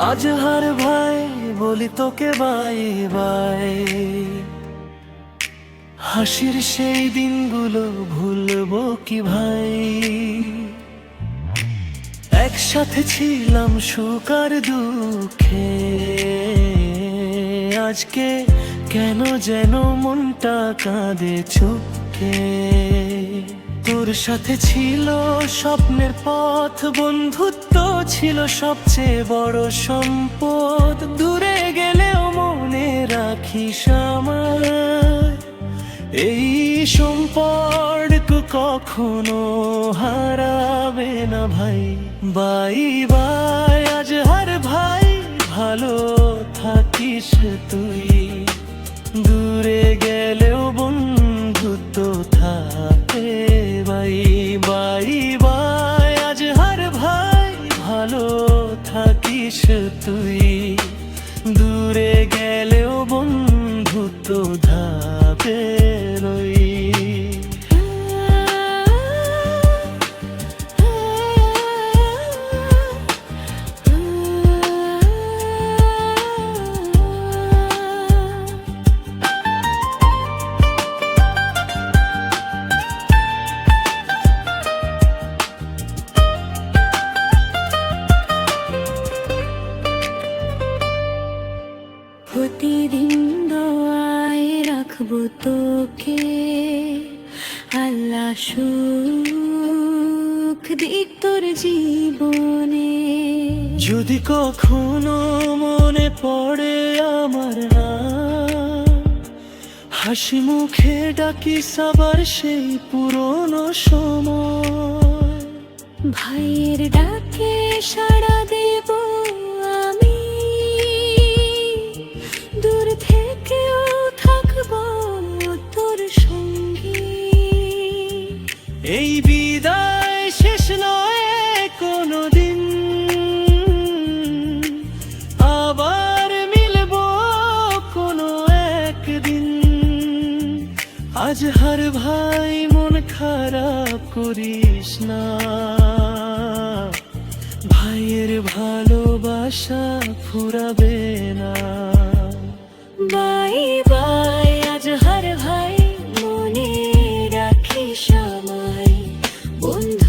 আজ হার ভাই বলি তোকে বাই বাই, হাসির সেই দিনগুলো ভুলবো কি ভাই। একসাথে ছিলাম সুখ আর দুঃখে, আজকে কেন যেন মনটা কাঁদে চুপকে। তোর সাথে ছিল স্বপ্নের পথ, বন্ধুত্ব ছিল সবচেয়ে বড় সম্পদ। দূরে গেলেও মনে রাখিস আমায়, এই সম্পর্ক কখনো হারাবে না ভাই। বাই বাই আজ হার ভাই, ভালো থাকিস তুই। দূরে গেলেও বন্ধুত্ব থাকে ভাই। বাই বাই আজ হার ভাই, ভালো থাকিস তুই। দূরে গেলেও বন্ধুত্ব ধাপে রই। প্রতিদিন দোয়ায় রাখবো তোকে, আল্লাহ সুখ দিক তোর জীবনে। যদি কখনো মনে পড়ে আমার নাম, হাসি মুখে ডাকিস আবার সেই পুরনো সময়। ভাইয়ের ডাকে সাড়া দেব আমি, দূর থেকেও থাকবো তোর সঙ্গে। এই বিদায় শেষ নয় কোনোদিন, আবার মিলবো কোনো একদিন। আজ হার ভাই মন খারাপ করিস না, ভাইয়ের ভালোবাসা ফুরাবে না। বাই বাই আজ হার ভাই, মনে রাখিস আমায় বন্ধু।